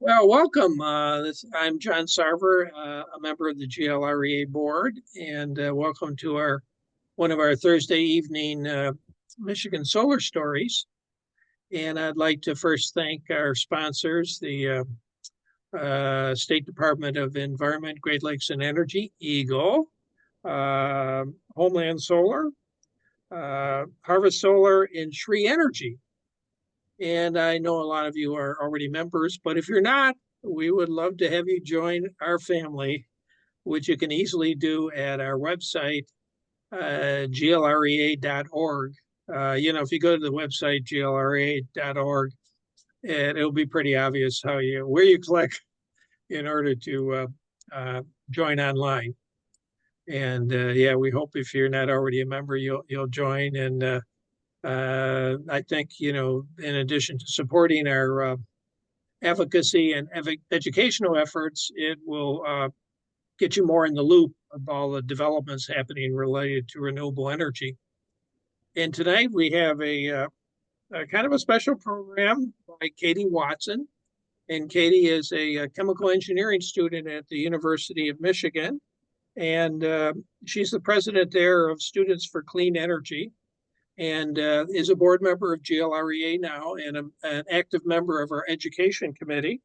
Well, welcome. I'm John Sarver, a member of the GLREA board, and welcome to our one of our Thursday evening Michigan Solar Stories. And I'd like to first thank our sponsors, the State Department of Environment, Great Lakes and Energy, Eagle, uh, Homeland Solar, Harvest Solar, and Shree Energy. And I know a lot of you are already members, but if you're not, we would love to have you join our family, which you can easily do at our website, glrea.org. If you go to the website, glrea.org, and it'll be pretty obvious where you click in order to join online. And yeah, we hope if you're not already a member, you'll join. And I think, in addition to supporting our advocacy and educational efforts, it will get you more in the loop of all the developments happening related to renewable energy. And tonight we have a kind of a special program by Katie Watson. And Katie is a chemical engineering student at the University of Michigan. And she's the president there of Students for Clean Energy and is a board member of GLREA now and an active member of our education committee.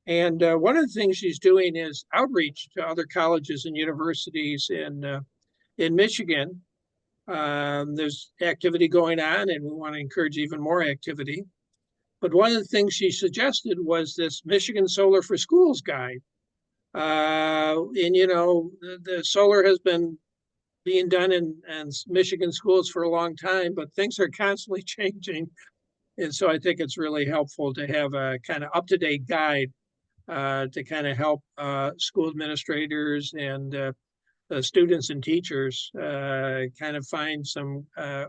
And one of the things she's doing is outreach to other colleges and universities in Michigan. There's activity going on, and we want to encourage even more activity. But one of the things she suggested was this Michigan Solar for Schools guide. The solar has been being done in Michigan schools for a long time, but things are constantly changing. And so I think it's really helpful to have a kind of up-to-date guide to kind of help school administrators and students and teachers kind of find some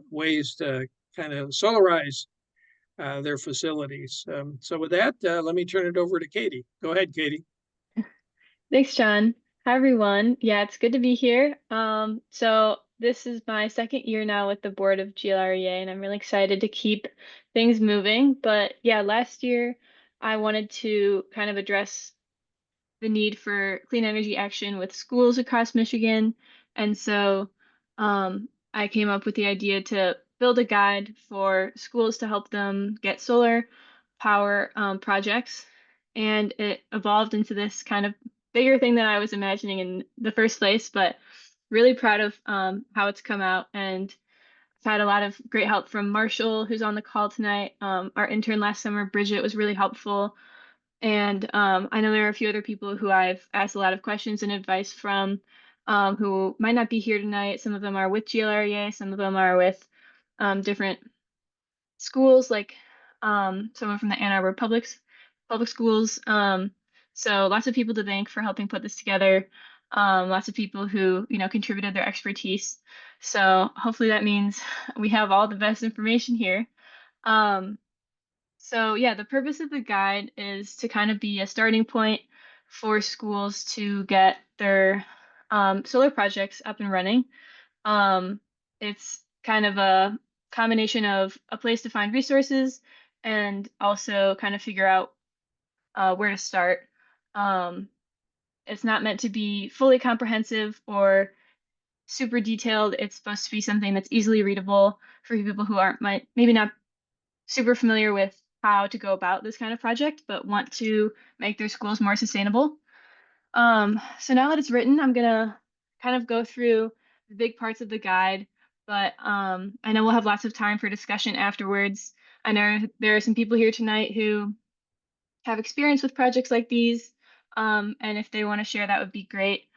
ways to kind of solarize their facilities. So with that, let me turn it over to Katie. Go ahead, Katie. Thanks, John. Hi, everyone. Yeah, it's good to be here. So this is my second year now with the board of GLREA, and I'm really excited to keep things moving. But yeah, last year I wanted to kind of address the need for clean energy action with schools across Michigan. And so I came up with the idea to build a guide for schools to help them get solar power projects. And it evolved into this kind of bigger thing than I was imagining in the first place, but really proud of how it's come out. And I've had a lot of great help from Marshall, who's on the call tonight. Our intern last summer, Bridget, was really helpful. And I know there are a few other people who I've asked a lot of questions and advice from who might not be here tonight. Some of them are with GLREA, some of them are with different schools, like someone from the Ann Arbor public schools. So lots of people to thank for helping put this together. Lots of people who, contributed their expertise. So hopefully that means we have all the best information here. Um, so yeah, the purpose of the guide is to kind of be a starting point for schools to get their solar projects up and running. It's kind of a combination of a place to find resources and also kind of figure out where to start. Um, it's not meant to be fully comprehensive or super detailed. It's supposed to be something that's easily readable for people who aren't maybe not super familiar with how to go about this kind of project, but want to make their schools more sustainable. So now that it's written, I'm gonna kind of go through the big parts of the guide, but I know we'll have lots of time for discussion afterwards. I know there are some people here tonight who have experience with projects like these, and if they want to share, that would be great,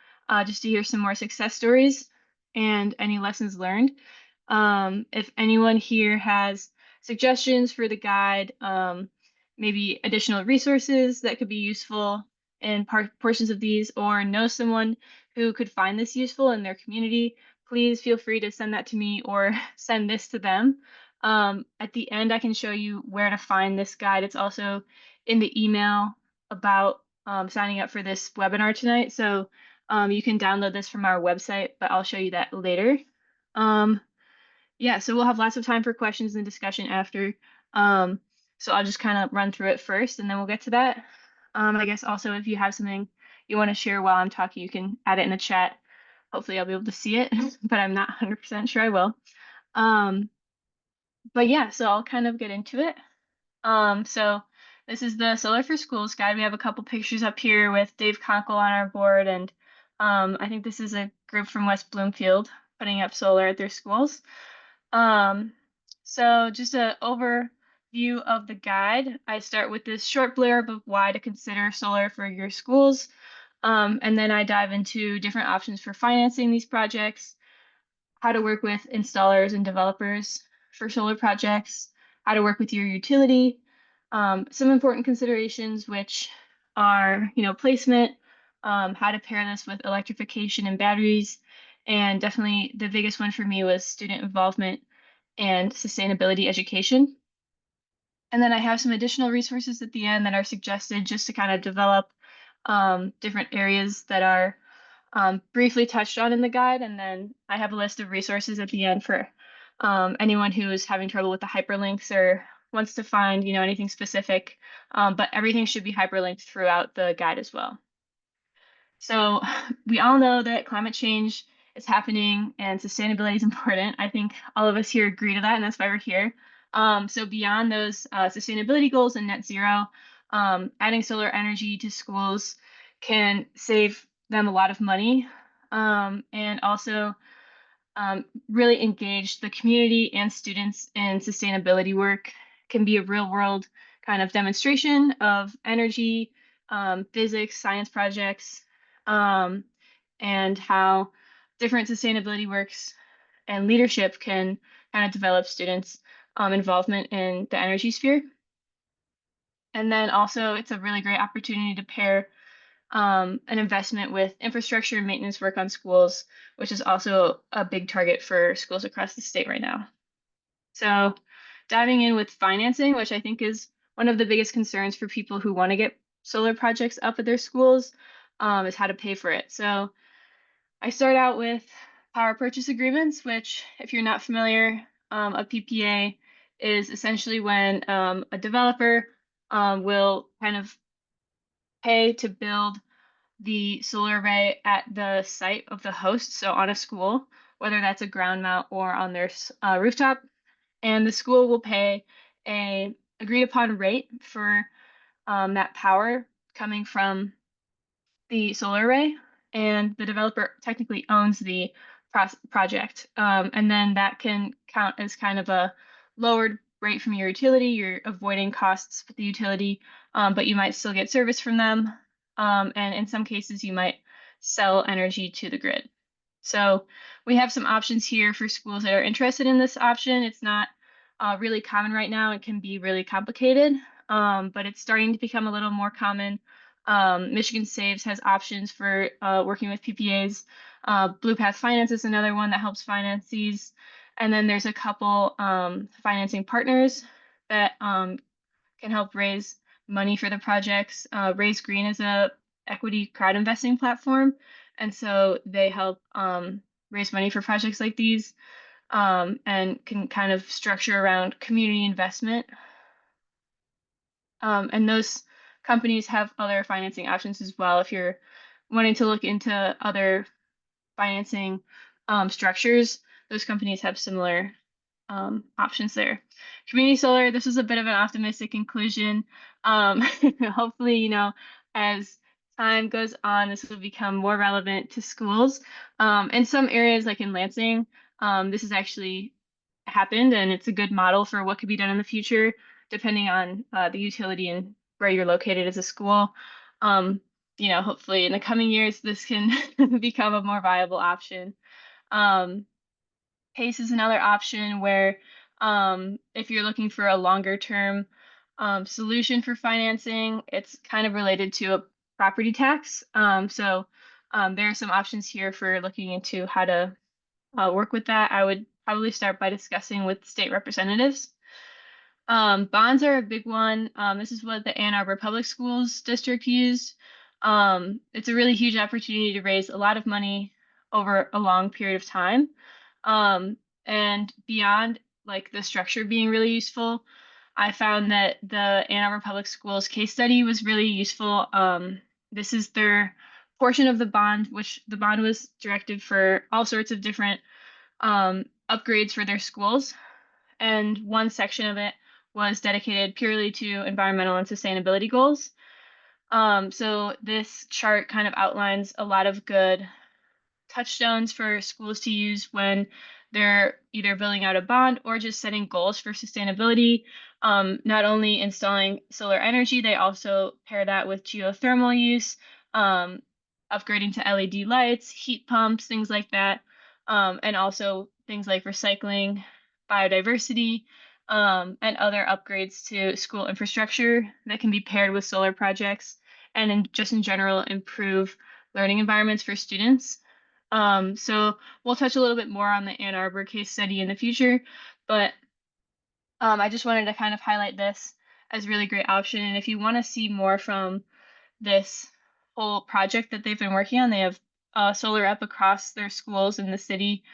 just to hear some more success stories and any lessons learned. If anyone here has suggestions for the guide, maybe additional resources that could be useful in portions of these, or know someone who could find this useful in their community, please feel free to send that to me or send this to them. At the end, I can show you where to find this guide. It's also in the email about signing up for this webinar tonight. So you can download this from our website, but I'll show you that later. Yeah, so we'll have lots of time for questions and discussion after. So I'll just kind of run through it first and then we'll get to that. I guess also if you have something you want to share while I'm talking, you can add it in the chat. Hopefully I'll be able to see it, but I'm not 100% sure I will. Um, but yeah, so I'll kind of get into it. So this is the Solar for Schools guide. We have a couple pictures up here with Dave Conkle on our board, and I think this is a group from West Bloomfield putting up solar at their schools. So just an overview of the guide. I start with this short blurb of why to consider solar for your schools, and then I dive into different options for financing these projects, how to work with installers and developers for solar projects, how to work with your utility, some important considerations, which are, placement, how to pair this with electrification and batteries, and definitely the biggest one for me was student involvement and sustainability education. And then I have some additional resources at the end that are suggested just to kind of develop different areas that are briefly touched on in the guide. And then I have a list of resources at the end for anyone who is having trouble with the hyperlinks or wants to find, anything specific. But everything should be hyperlinked throughout the guide as well. So we all know that climate change is happening and sustainability is important. I think all of us here agree to that, and that's why we're here. So beyond those sustainability goals and net zero, adding solar energy to schools can save them a lot of money, and also really engage the community and students in sustainability work. Can be a real world kind of demonstration of energy, physics, science projects, um, and how different sustainability works and leadership can kind of develop students' involvement in the energy sphere. And then also, it's a really great opportunity to pair an investment with infrastructure and maintenance work on schools, which is also a big target for schools across the state right now. So diving in with financing, which I think is one of the biggest concerns for people who want to get solar projects up at their schools, is how to pay for it. So I start out with power purchase agreements, which if you're not familiar, a PPA is essentially when a developer will kind of pay to build the solar array at the site of the host, so on a school, whether that's a ground mount or on their rooftop. And the school will pay a agreed upon rate for that power coming from the solar array, and the developer technically owns the project. And then that can count as kind of a lowered rate from your utility. You're avoiding costs with the utility, but you might still get service from them. And in some cases, you might sell energy to the grid. So we have some options here for schools that are interested in this option. It's not really common right now. It can be really complicated, but it's starting to become a little more common. Michigan Saves has options for working with PPAs. Blue Path Finance is another one that helps finance these. And then there's a couple financing partners that can help raise money for the projects. Raise Green is a equity crowd investing platform, and so they help raise money for projects like these, and can kind of structure around community investment. And those companies have other financing options as well. If you're wanting to look into other financing structures, those companies have similar options there. Community solar, this is a bit of an optimistic conclusion. Hopefully, as time goes on, this will become more relevant to schools. In some areas, like in Lansing, this has actually happened, and it's a good model for what could be done in the future, depending on the utility and where you're located as a school. Hopefully in the coming years, this can become a more viable option. PACE is another option where if you're looking for a longer term solution for financing, it's kind of related to a property tax. So there are some options here for looking into how to work with that. I would probably start by discussing with state representatives. Bonds are a big one. This is what the Ann Arbor Public Schools district used. It's a really huge opportunity to raise a lot of money over a long period of time. And beyond like the structure being really useful, I found that the Ann Arbor Public Schools case study was really useful. This is their portion of the bond, which the bond was directed for all sorts of different upgrades for their schools. And one section of it was dedicated purely to environmental and sustainability goals. So this chart kind of outlines a lot of good touchstones for schools to use when they're either building out a bond or just setting goals for sustainability. Not only installing solar energy, they also pair that with geothermal use, upgrading to LED lights, heat pumps, things like that, and also things like recycling, biodiversity, and other upgrades to school infrastructure that can be paired with solar projects, and just in general improve learning environments for students. So we'll touch a little bit more on the Ann Arbor case study in the future, but I just wanted to kind of highlight this as a really great option. And if you want to see more from this whole project that they've been working on, they have solar up across their schools in the city.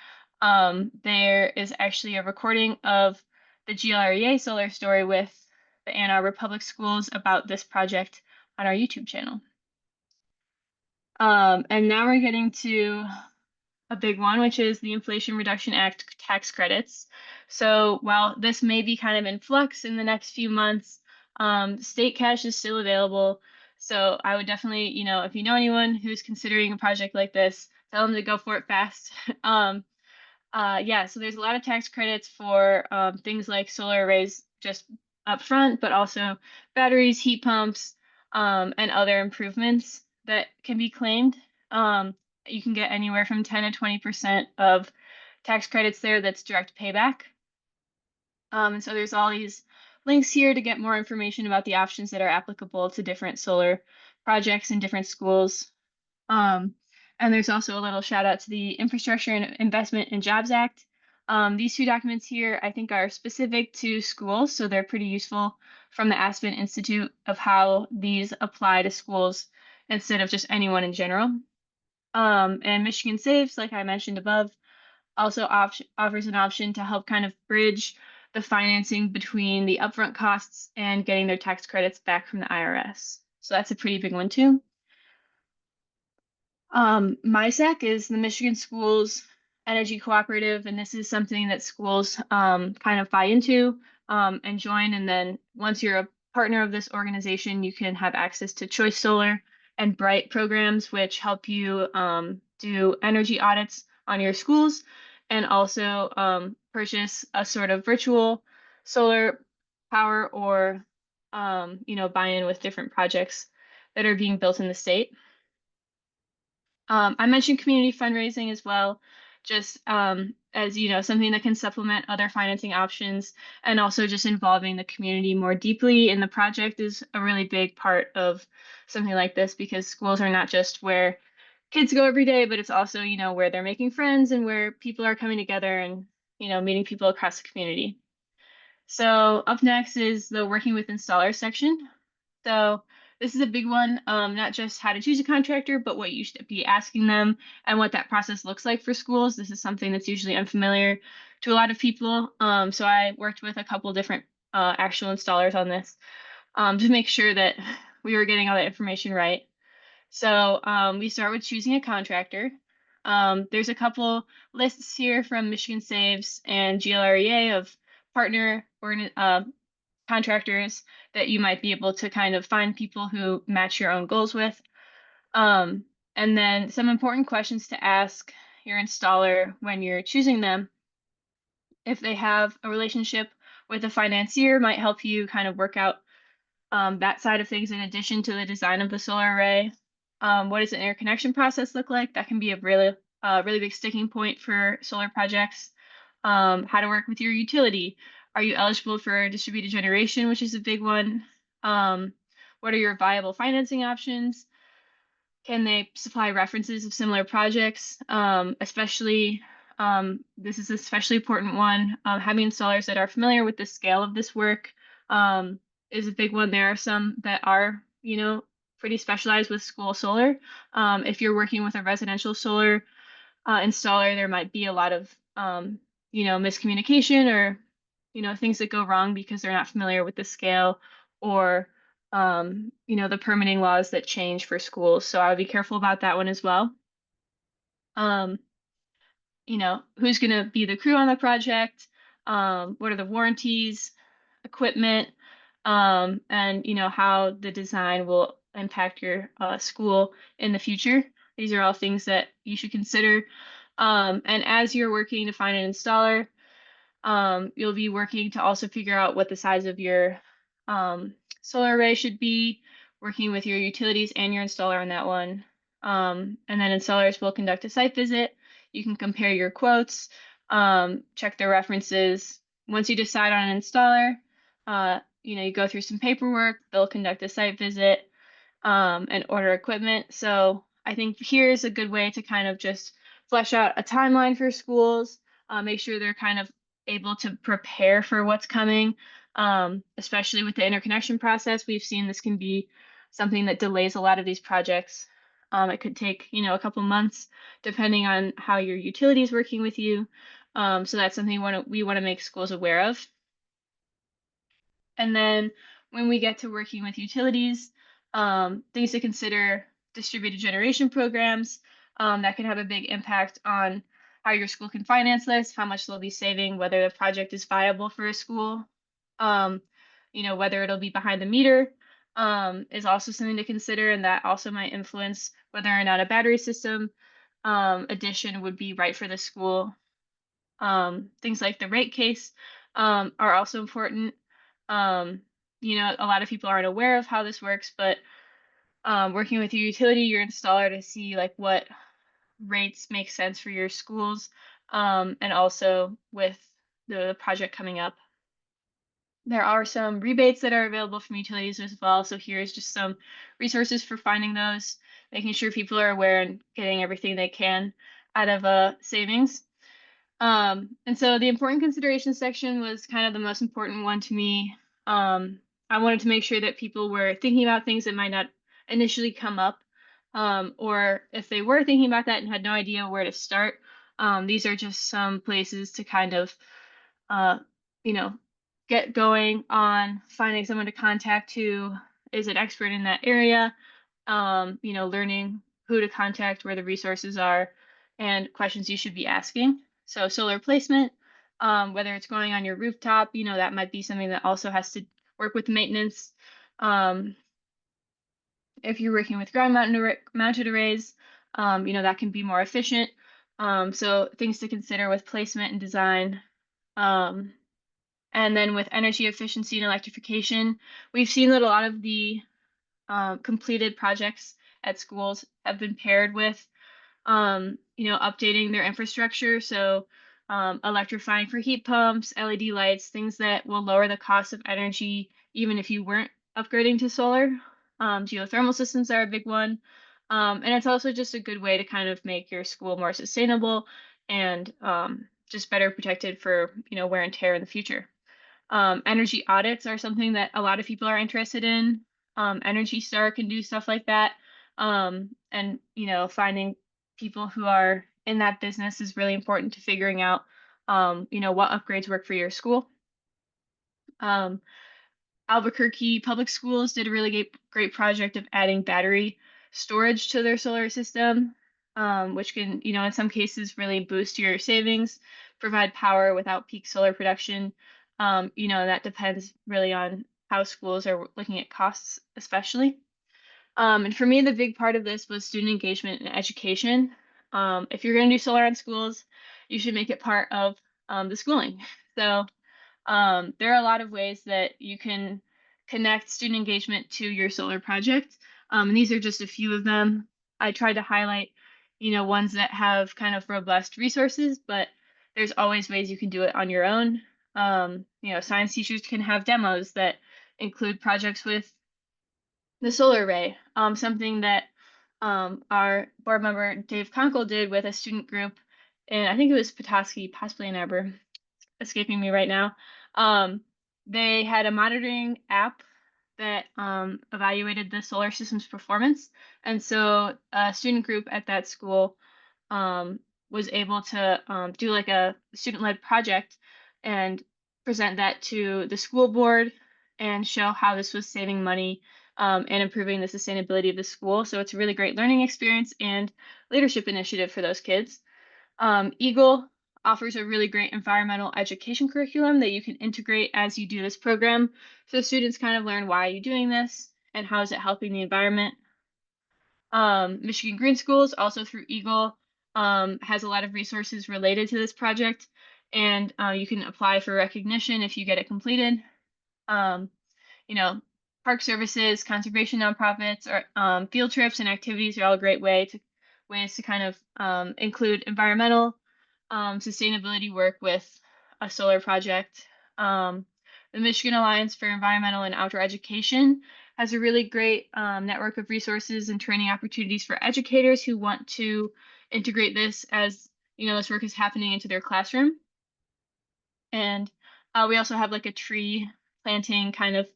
There is actually a recording of the GLREA solar story with the Ann Arbor Public Schools about this project on our YouTube channel. And now we're getting to a big one, which is the Inflation Reduction Act tax credits. So while this may be kind of in flux in the next few months, state cash is still available. So I would definitely, if you know anyone who's considering a project like this, tell them to go for it fast. Yeah, so there's a lot of tax credits for things like solar arrays just up front, but also batteries, heat pumps, and other improvements that can be claimed. You can get anywhere from 10 to 20% of tax credits there that's direct payback. And so there's all these links here to get more information about the options that are applicable to different solar projects in different schools. And there's also a little shout out to the Infrastructure and Investment and Jobs Act. These two documents here, I think, are specific to schools, so they're pretty useful from the Aspen Institute of how these apply to schools instead of just anyone in general. And Michigan Saves, like I mentioned above, also offers an option to help kind of bridge the financing between the upfront costs and getting their tax credits back from the IRS. So that's a pretty big one too. MISAC is the Michigan Schools Energy Cooperative, and this is something that schools kind of buy into and join. And then once you're a partner of this organization, you can have access to Choice Solar and Bright programs, which help you do energy audits on your schools and also purchase a sort of virtual solar power or buy in with different projects that are being built in the state. I mentioned community fundraising as well, just as something that can supplement other financing options, and also just involving the community more deeply in the project is a really big part of something like this, because schools are not just where kids go every day, but it's also where they're making friends and where people are coming together and meeting people across the community. So up next is the working with installers section. So this is a big one, not just how to choose a contractor, but what you should be asking them and what that process looks like for schools. This is something that's usually unfamiliar to a lot of people. So I worked with a couple different actual installers on this to make sure that we were getting all that information right. So we start with choosing a contractor. There's a couple lists here from Michigan Saves and GLREA of partner contractors that you might be able to kind of find people who match your own goals with. And then some important questions to ask your installer when you're choosing them. If they have a relationship with a financier, might help you kind of work out that side of things in addition to the design of the solar array. What does the interconnection process look like? That can be a really big sticking point for solar projects. How to work with your utility. Are you eligible for distributed generation, which is a big one? What are your viable financing options? Can they supply references of similar projects? Especially, this is an especially important one. Having installers that are familiar with the scale of this work is a big one. There are some that are, pretty specialized with school solar. If you're working with a residential solar installer, there might be a lot of miscommunication or things that go wrong because they're not familiar with the scale or the permitting laws that change for schools. So I would be careful about that one as well. Um, who's going to be the crew on the project? What are the warranties, equipment, and how the design will impact your school in the future. These are all things that you should consider. And as you're working to find an installer, you'll be working to also figure out what the size of your solar array should be, working with your utilities and your installer on that one. And then installers will conduct a site visit. You can compare your quotes, check their references. Once you decide on an installer, you go through some paperwork, they'll conduct a site visit, and order equipment. So I think here's a good way to kind of just flesh out a timeline for schools, make sure they're kind of able to prepare for what's coming, especially with the interconnection process. We've seen this can be something that delays a lot of these projects. It could take, a couple months depending on how your utility is working with you. So that's something we want to make schools aware of. And then when we get to working with utilities, things to consider: distributed generation programs that can have a big impact on how your school can finance this, how much they'll be saving, whether the project is viable for a school, um, whether it'll be behind the meter is also something to consider, and that also might influence whether or not a battery system addition would be right for the school. Things like the rate case are also important. Um, a lot of people aren't aware of how this works, but working with your utility, your installer, to see like what rates make sense for your schools, and also with the project coming up. There are some rebates that are available from utilities as well. So here's just some resources for finding those, making sure people are aware and getting everything they can out of savings. And so the important consideration section was kind of the most important one to me. I wanted to make sure that people were thinking about things that might not initially come up, or if they were thinking about that and had no idea where to start. These are just some places to kind of, uh, you know, get going on finding someone to contact who is an expert in that area, learning who to contact, where the resources are, and questions you should be asking. So solar placement, whether it's going on your rooftop, that might be something that also has to work with maintenance. If you're working with ground mounted arrays, that can be more efficient. So things to consider with placement and design. And then with energy efficiency and electrification, we've seen that a lot of the completed projects at schools have been paired with updating their infrastructure. So electrifying for heat pumps, LED lights, things that will lower the cost of energy, even if you weren't upgrading to solar. Geothermal systems are a big one. And it's also just a good way to kind of make your school more sustainable and just better protected for, wear and tear in the future. Energy audits are something that a lot of people are interested in. Energy Star can do stuff like that. And finding people who are in that business is really important to figuring out, what upgrades work for your school. Albuquerque Public Schools did a really great project of adding battery storage to their solar system, which can, in some cases really boost your savings, provide power without peak solar production. That depends really on how schools are looking at costs, especially. And for me, the big part of this was student engagement and education. If you're going to do solar on schools, you should make it part of the schooling. So there are a lot of ways that you can connect student engagement to your solar project. And these are just a few of them. I tried to highlight, ones that have kind of robust resources, but there's always ways you can do it on your own. Science teachers can have demos that include projects with the solar array, something that our board member Dave Conkle did with a student group, and I think it was Petoskey, possibly Ann Arbor, escaping me right now. They had a monitoring app that evaluated the solar system's performance, and so a student group at that school was able to do like a student-led project and present that to the school board and show how this was saving money and improving the sustainability of the school. So it's a really great learning experience and leadership initiative for those kids. Eagle offers a really great environmental education curriculum that you can integrate as you do this program. So students kind of learn, why are you doing this and how is it helping the environment? Michigan Green Schools, also through Eagle, has a lot of resources related to this project, and you can apply for recognition if you get it completed. Um, you know, park services, conservation nonprofits, or field trips and activities are all a great ways to kind of include environmental sustainability work with a solar project. The Michigan Alliance for Environmental and Outdoor Education has a really great network of resources and training opportunities for educators who want to integrate this as this work is happening into their classroom. And we also have like a tree planting kind of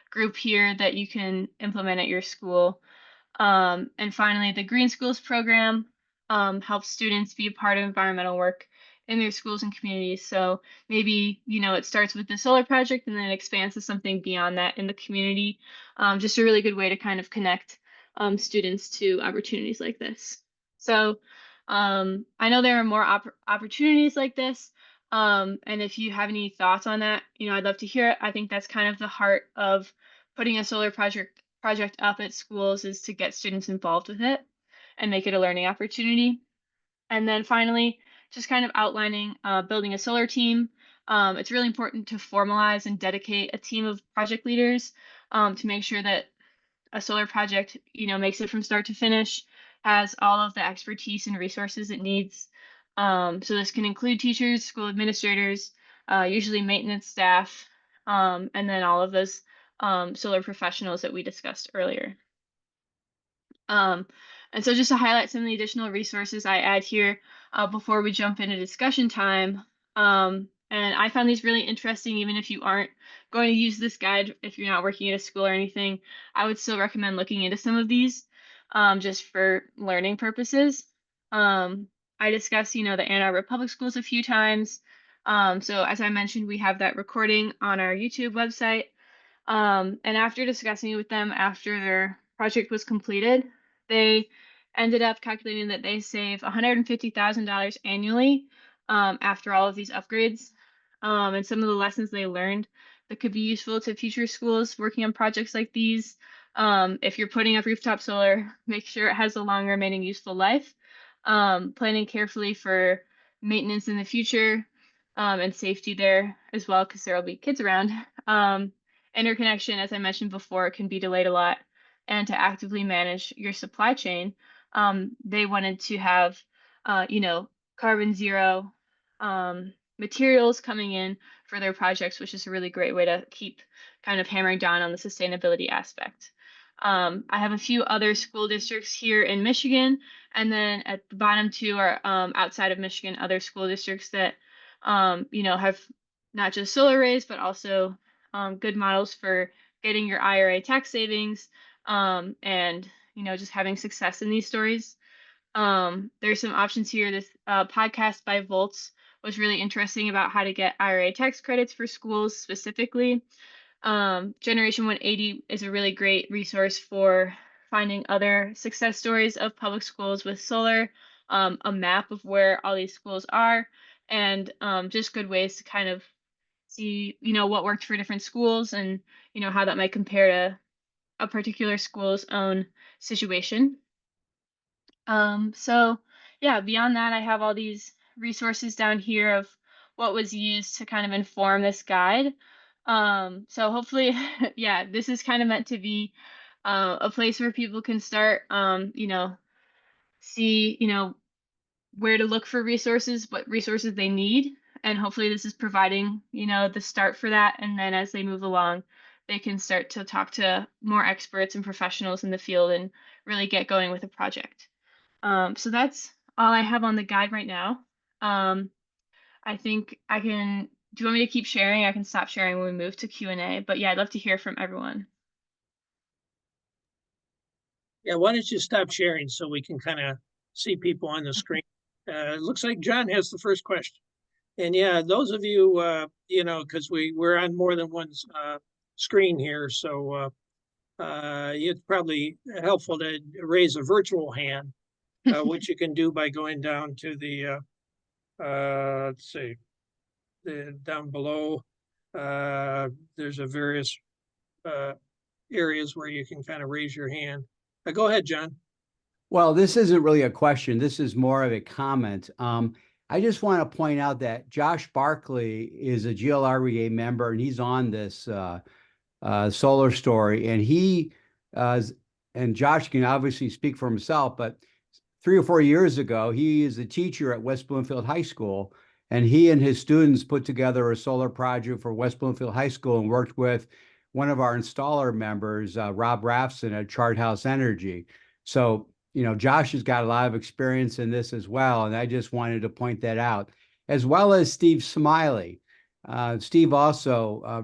group here that you can implement at your school. And finally, the Green Schools program helps students be a part of environmental work in their schools and communities. So maybe, it starts with the solar project and then it expands to something beyond that in the community. Just a really good way to kind of connect students to opportunities like this. So I know there are more opportunities like this. And if you have any thoughts on that, I'd love to hear it. I think that's kind of the heart of putting a solar project up at schools, is to get students involved with it and make it a learning opportunity. And then finally, just kind of outlining building a solar team. It's really important to formalize and dedicate a team of project leaders to make sure that a solar project, makes it from start to finish, has all of the expertise and resources it needs. So this can include teachers, school administrators, usually maintenance staff, and then all of those solar professionals that we discussed earlier. And so just to highlight some of the additional resources I add here before we jump into discussion time. And I found these really interesting, even if you aren't going to use this guide, if you're not working at a school or anything, I would still recommend looking into some of these just for learning purposes. I discussed, the Ann Arbor Public Schools a few times. So as I mentioned, we have that recording on our YouTube website. And after discussing it with them after their project was completed, they ended up calculating that they save $150,000 annually after all of these upgrades. And some of the lessons they learned that could be useful to future schools working on projects like these. If you're putting up rooftop solar, make sure it has a long remaining useful life. Planning carefully for maintenance in the future and safety there as well, because there will be kids around. Interconnection, as I mentioned before, can be delayed a lot. And to actively manage your supply chain, they wanted to have, carbon zero materials coming in for their projects, which is a really great way to keep kind of hammering down on the sustainability aspect. I have a few other school districts here in Michigan, and then at the bottom two are outside of Michigan, other school districts that, have not just solar arrays, but also good models for getting your IRA tax savings and just having success in these stories. There's some options here. This podcast by Volts was really interesting about how to get IRA tax credits for schools specifically. Generation 180 is a really great resource for finding other success stories of public schools with solar, a map of where all these schools are, and just good ways to kind of see, what worked for different schools and, how that might compare to a particular school's own situation. So yeah, beyond that, I have all these resources down here of what was used to kind of inform this guide. So hopefully, yeah, this is kind of meant to be a place where people can start, see, where to look for resources, what resources they need. And hopefully this is providing, the start for that. And then as they move along, they can start to talk to more experts and professionals in the field and really get going with a project. So that's all I have on the guide right now. I think I can, do you want me to keep sharing? I can stop sharing when we move to Q&A, but yeah, I'd love to hear from everyone. Yeah, why don't you stop sharing so we can kind of see people on the screen? It looks like John has the first question. And yeah, those of you, you know, because we're on more than one screen here, so it's probably helpful to raise a virtual hand, which you can do by going down to the, let's see, down below. There's a various uh, areas where you can kind of raise your hand. Go ahead, John. Well, this isn't really a question. This is more of a comment. I just want to point out that Josh Barkley is a GLREA member, and he's on this solar story. And and Josh can obviously speak for himself, but 3 or 4 years ago, he is a teacher at West Bloomfield High School, and he and his students put together a solar project for West Bloomfield High School and worked with one of our installer members, Rob Rafson at Chart House Energy. So, you know, Josh has got a lot of experience in this as well, and I just wanted to point that out, as well as Steve Smiley. Steve also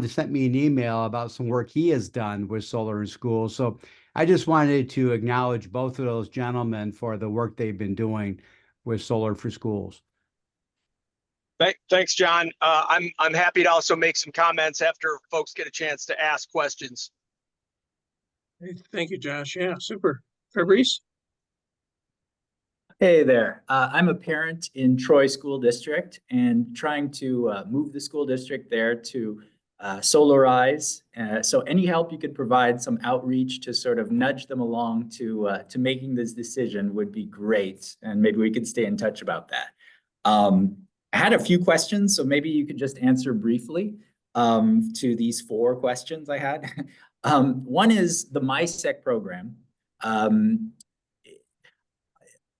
sent me an email about some work he has done with solar in schools. So I just wanted to acknowledge both of those gentlemen for the work they've been doing with solar for schools. Thanks, John. I'm happy to also make some comments after folks get a chance to ask questions. Thank you, Josh. Yeah, super. Fabrice? Hey there. I'm a parent in Troy School District and trying to move the school district there to solarize. So any help you could provide, some outreach to sort of nudge them along to making this decision would be great. And maybe we could stay in touch about that. I had a few questions, so maybe you could just answer briefly to these 4 questions I had. One is the MySec program.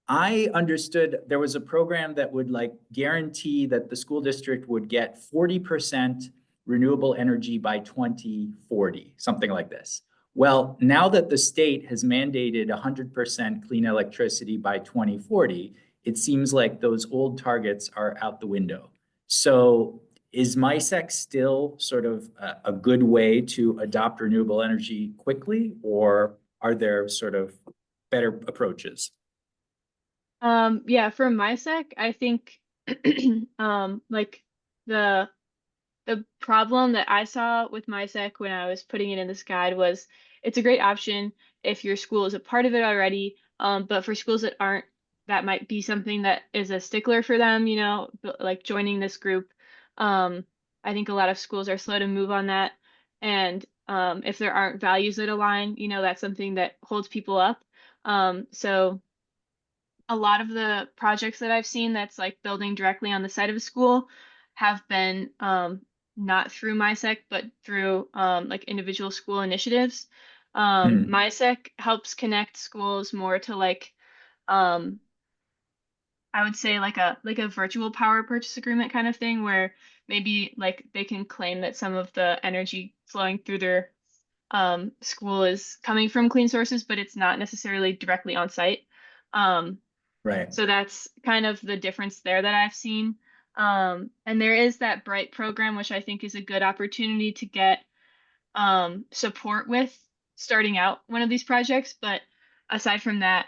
I understood there was a program that would like guarantee that the school district would get 40% renewable energy by 2040, something like this. Well, now that the state has mandated 100% clean electricity by 2040, it seems like those old targets are out the window. So is MySec still sort of a good way to adopt renewable energy quickly, or are there sort of better approaches? Yeah, for MySec, I think like the problem that I saw with MySec when I was putting it in this guide was it's a great option if your school is a part of it already. But for schools that aren't, that might be something that is a stickler for them, you know, like joining this group. I think a lot of schools are slow to move on that. And if there aren't values that align, you know, that's something that holds people up. So a lot of the projects that I've seen that's like building directly on the site of a school have been not through MySec, but through like individual school initiatives. MySec helps connect schools more to like I would say like a virtual power purchase agreement kind of thing where maybe like they can claim that some of the energy flowing through their school is coming from clean sources, but it's not necessarily directly on site. Right. So that's kind of the difference there that I've seen. And there is that Bright program, which I think is a good opportunity to get support with starting out one of these projects. But aside from that,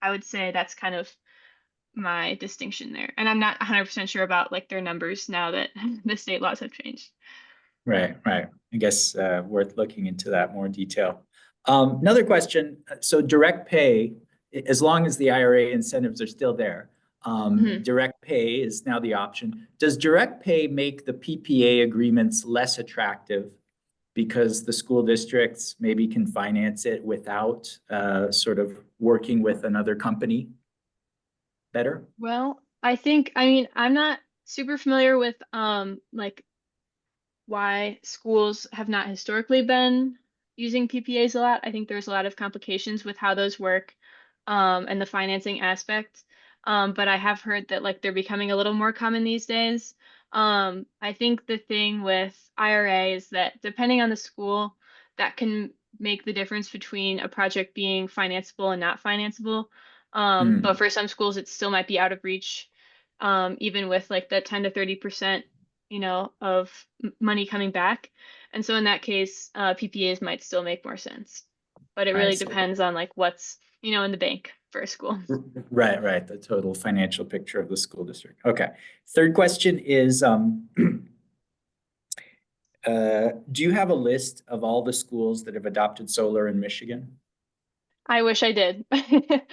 I would say that's kind of my distinction there. And I'm not 100% sure about like their numbers now that the state laws have changed. Right. I guess worth looking into that more detail. Another question. So direct pay, as long as the IRA incentives are still there, direct pay is now the option. Does direct pay make the PPA agreements less attractive because the school districts maybe can finance it without sort of working with another company better? Well, I mean, I'm not super familiar with like why schools have not historically been using PPAs a lot. I think there's a lot of complications with how those work and the financing aspect. But I have heard that like they're becoming a little more common these days. I think the thing with IRA is that depending on the school, that can make the difference between a project being financeable and not financeable. But for some schools, it still might be out of reach, even with like the 10 to 30%, you know, of money coming back. And so in that case, PPAs might still make more sense. but it I really see. depends on like what's, in the bank for a school. Right. The total financial picture of the school district. Okay. Third question is, do you have a list of all the schools that have adopted solar in Michigan? I wish I did.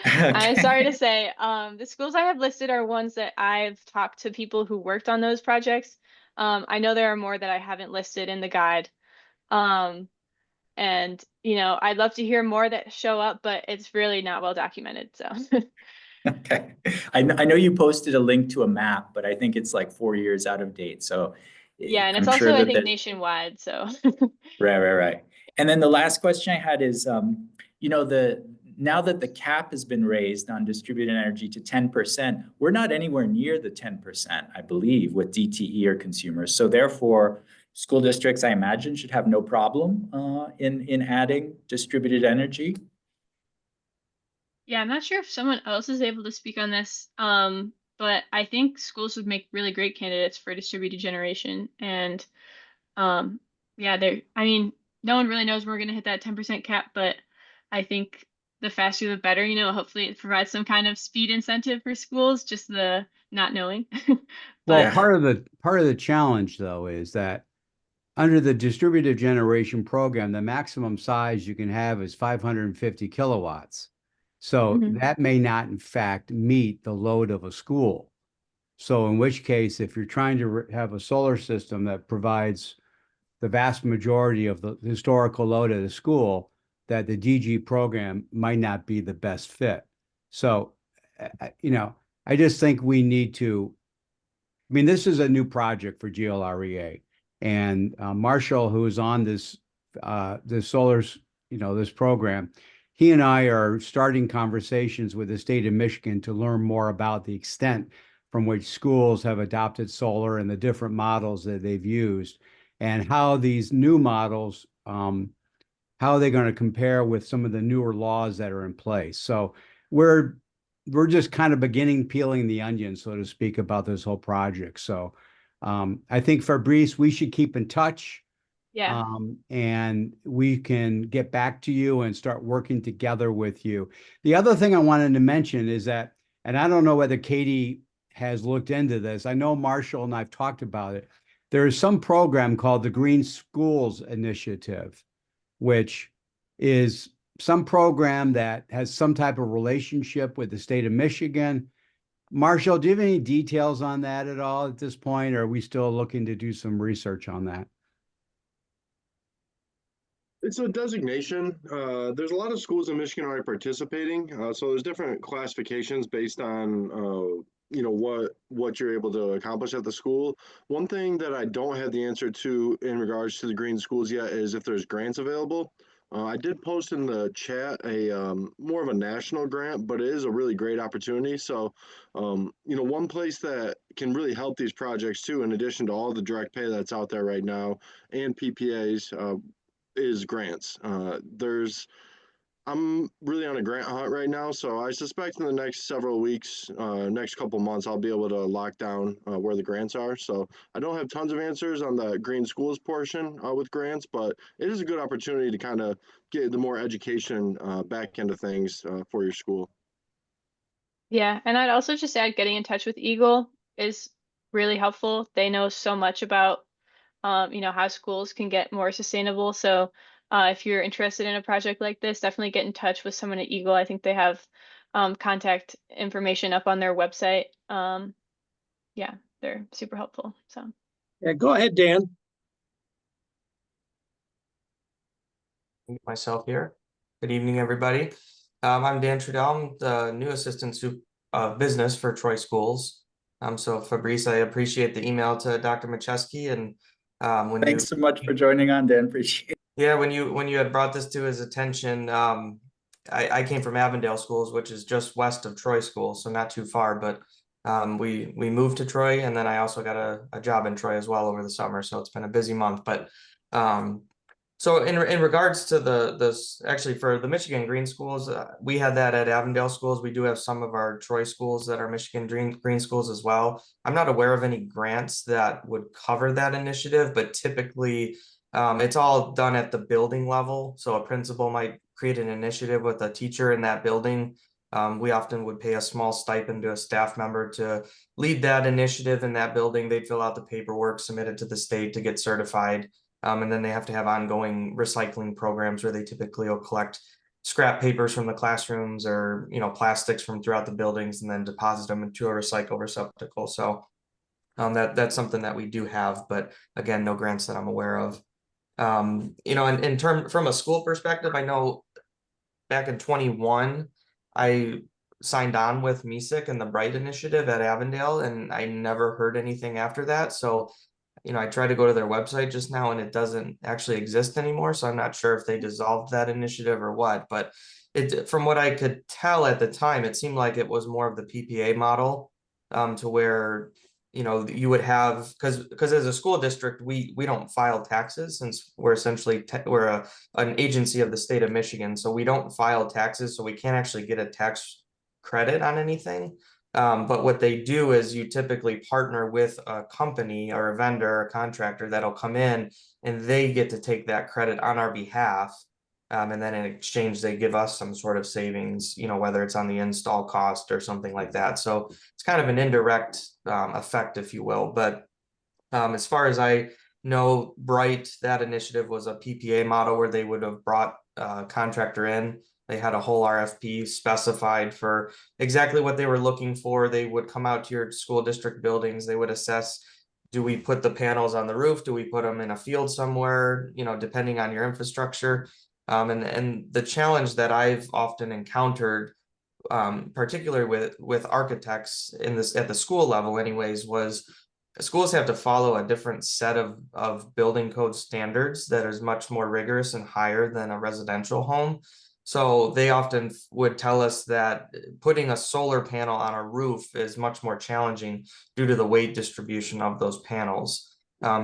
I'm sorry to say, the schools I have listed are ones that I've talked to people who worked on those projects. I know there are more that I haven't listed in the guide. And I'd love to hear more that show up, but it's really not well documented. So Okay. I know you posted a link to a map, but I think it's like 4 years out of date. So yeah, and it's I'm also, sure I that think, there's nationwide. So right. And then the last question I had is, now that the cap has been raised on distributed energy to 10%, we're not anywhere near the 10%, I believe, with DTE or consumers. So therefore, school districts, I imagine, should have no problem in adding distributed energy. yeah, I'm not sure if someone else is able to speak on this. But I think schools would make really great candidates for distributed generation. And yeah, I mean, no one really knows when we're gonna hit that 10% cap, but I think the faster the better, hopefully it provides some kind of speed incentive for schools, just the not knowing. Well, Yeah. part of the challenge though is that under the distributed generation program, the maximum size you can have is 550 kilowatts. So Mhm. that may not in fact meet the load of a school. So in which case, if you're trying to have a solar system that provides the vast majority of the historical load of the school, that the DG program might not be the best fit. So, I just think we need to, I mean, this is a new project for GLREA, and Marshall, who is on this solar, this program, he and I are starting conversations with the state of Michigan to learn more about the extent from which schools have adopted solar and the different models that they've used, and how these new models, how are they going to compare with some of the newer laws that are in place. So we're just kind of beginning peeling the onion, so to speak, about this whole project. So I think, Fabrice, we should keep in touch. Yeah. And we can get back to you and start working together with you. The other thing I wanted to mention is that, and I don't know whether Katie has looked into this. I know Marshall and I've talked about it. There is some program called the Green Schools Initiative, which is some program that has some type of relationship with the state of Michigan. Marshall, do you have any details on that at all at this point, or are we still looking to do some research on that? It's a designation. There's a lot of schools in Michigan already participating. So there's different classifications based on what you're able to accomplish at the school. One thing that I don't have the answer to in regards to the green schools yet is if there's grants available. I did post in the chat a more of a national grant, but it is a really great opportunity. So, one place that can really help these projects too, in addition to all the direct pay that's out there right now and PPAs, is grants. I'm really on a grant hunt right now, so I suspect in the next several weeks, next couple months, I'll be able to lock down where the grants are. So I don't have tons of answers on the green schools portion with grants, but it is a good opportunity to kind of get the more education back into things for your school. Yeah, and I'd also just add getting in touch with Eagle is really helpful. They know so much about how schools can get more sustainable. So if you're interested in a project like this, definitely get in touch with someone at Eagle. I think they have contact information up on their website. Yeah, they're super helpful. So Yeah, go ahead, Dan. Myself here. Good evening, everybody. I'm Dan Trudell. I'm the new assistant of business for Troy Schools. So Fabrice, I appreciate the email to Dr. Macheski, and Thanks so much for joining on, Dan. Appreciate it. Yeah, when you had brought this to his attention, I came from Avondale Schools, which is just west of Troy Schools, so not too far. But we moved to Troy, and then I also got a job in Troy as well over the summer. So it's been a busy month. But so in regards to actually for the Michigan Green Schools, we had that at Avondale Schools. We do have some of our Troy schools that are Michigan Green Schools as well. I'm not aware of any grants that would cover that initiative, but typically it's all done at the building level. So a principal might create an initiative with a teacher in that building, we often would pay a small stipend to a staff member to lead that initiative in that building. They'd fill out the paperwork, submit it to the state to get certified. And then they have to have ongoing recycling programs where they typically will collect scrap papers from the classrooms or, you know, plastics from throughout the buildings and then deposit them into a recycle receptacle. So that's something that we do have, but again, no grants that I'm aware of. You know, in term from a school perspective, I know back in 21, I signed on with MESIC and the Bright Initiative at Avondale, and I never heard anything after that. So, you know, I tried to go to their website just now and it doesn't actually exist anymore. So I'm not sure if they dissolved that initiative or what, but from what I could tell at the time, it seemed like it was more of the PPA model, to where, you know, you would have, because as a school district, we don't file taxes since we're essentially we're an agency of the state of Michigan, so we don't file taxes, so we can't actually get a tax credit on anything. But what they do is you typically partner with a company or a vendor or a contractor that'll come in and they get to take that credit on our behalf. And then in exchange, they give us some sort of savings, you know, whether it's on the install cost or something like that. So it's kind of an indirect effect, if you will. But as far as I know, Bright, that initiative was a PPA model where they would have brought a contractor in. They had a whole RFP specified for exactly what they were looking for. They would come out to your school district buildings. They would assess, do we put the panels on the roof? Do we put them in a field somewhere, you know, depending on your infrastructure? And the challenge that I've often encountered, particularly with architects in this at the school level anyways, was schools have to follow a different set of building code standards that is much more rigorous and higher than a residential home. So they often would tell us that putting a solar panel on a roof is much more challenging due to the weight distribution of those panels.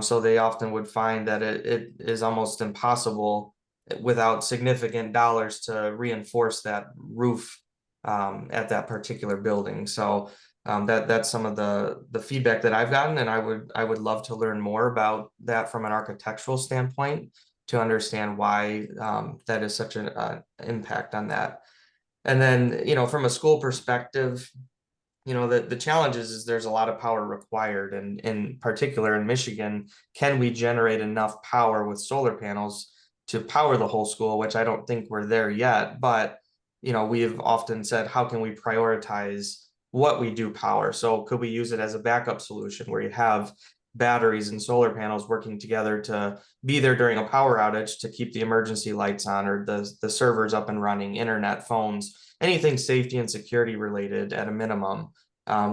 So they often would find that it is almost impossible without significant dollars to reinforce that roof at that particular building. So that's some of the feedback that I've gotten, and I would love to learn more about that from an architectural standpoint to understand why that is such an impact on that. And then, you know, from a school perspective, you know, the challenge is there's a lot of power required, and in particular in Michigan, can we generate enough power with solar panels to power the whole school, which I don't think we're there yet. But, you know, we have often said, how can we prioritize what we do power? So could we use it as a backup solution where you have batteries and solar panels working together to be there during a power outage to keep the emergency lights on, or the servers up and running, internet, phones, anything safety and security related at a minimum.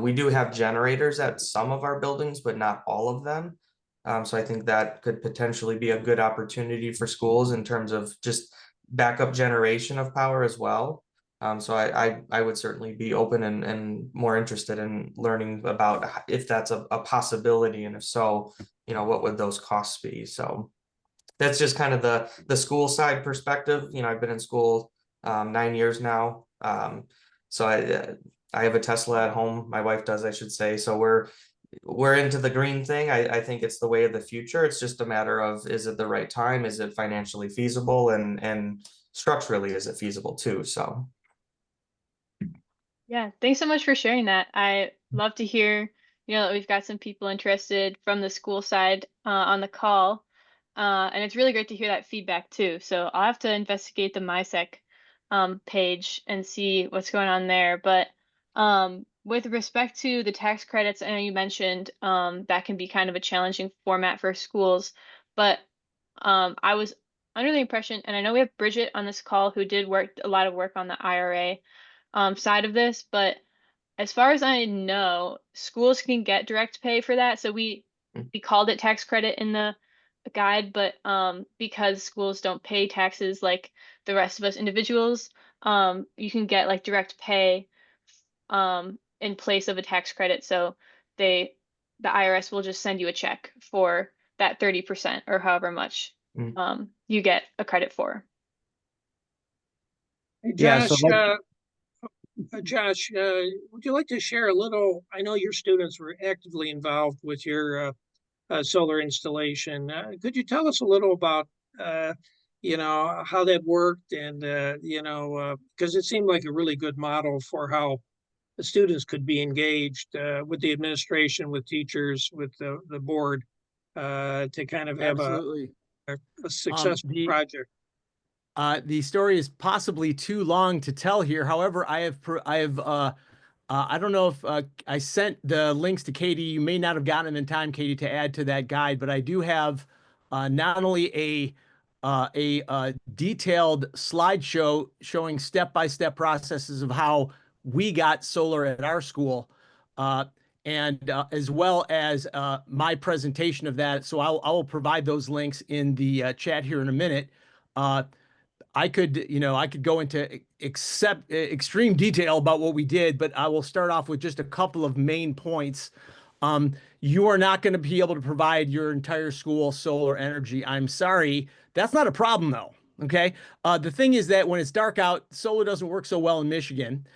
We do have generators at some of our buildings, but not all of them. So I think that could potentially be a good opportunity for schools in terms of just backup generation of power as well. So I would certainly be open and more interested in learning about if that's a possibility, and if so, you know, what would those costs be? So that's just kind of the school side perspective. You know, I've been in school 9 years now. So I have a Tesla at home. My wife does, I should say. So we're into the green thing. I think it's the way of the future. It's just a matter of, is it the right time? Is it financially feasible? And structurally, is it feasible too? So. Yeah, thanks so much for sharing that. I love to hear, you know, that we've got some people interested from the school side on the call. And it's really great to hear that feedback too. So I'll have to investigate the MySec page and see what's going on there. But with respect to the tax credits, I know you mentioned that can be kind of a challenging format for schools, but I was under the impression, and I know we have Bridget on this call who did a lot of work on the IRA side of this, but as far as I know, schools can get direct pay for that. So we called it tax credit in the guide, but because schools don't pay taxes like the rest of us individuals, you can get like direct pay in place of a tax credit. So the IRS will just send you a check for that 30% or however much you get a credit for. Hey, Yeah, so Josh, would you like to share a little? I know your students were actively involved with your solar installation. Could you tell us a little about you know, how that worked and, you know, because it seemed like a really good model for how the students could be engaged with the administration, with teachers, with the board to kind of have Absolutely. a successful project. The story is possibly too long to tell here. However, I don't know if I sent the links to Katie. You may not have gotten them in time, Katie, to add to that guide, but I do have not only a detailed slideshow showing step-by-step processes of how we got solar at our school, and as well as my presentation of that. So I will provide those links in the chat here in a minute. I could go into extreme detail about what we did, but I will start off with just a couple of main points. You are not going to be able to provide your entire school solar energy. I'm sorry. That's not a problem though. Okay. The thing is that when it's dark out, solar doesn't work so well in Michigan.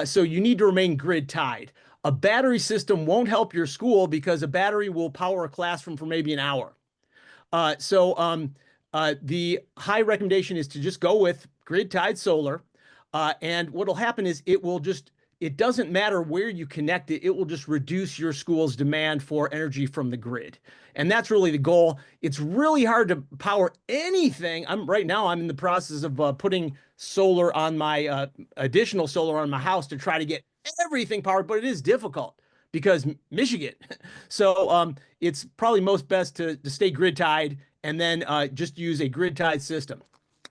So you need to remain grid tied. A battery system won't help your school because a battery will power a classroom for maybe an hour. The high recommendation is to just go with grid tied solar. And what'll happen is it doesn't matter where you connect it, it will just reduce your school's demand for energy from the grid. And that's really the goal. It's really hard to power anything. Right now I'm in the process of putting solar on my additional solar on my house to try to get everything powered, but it is difficult because Michigan. So it's probably most best to stay grid tied and then just use a grid tied system.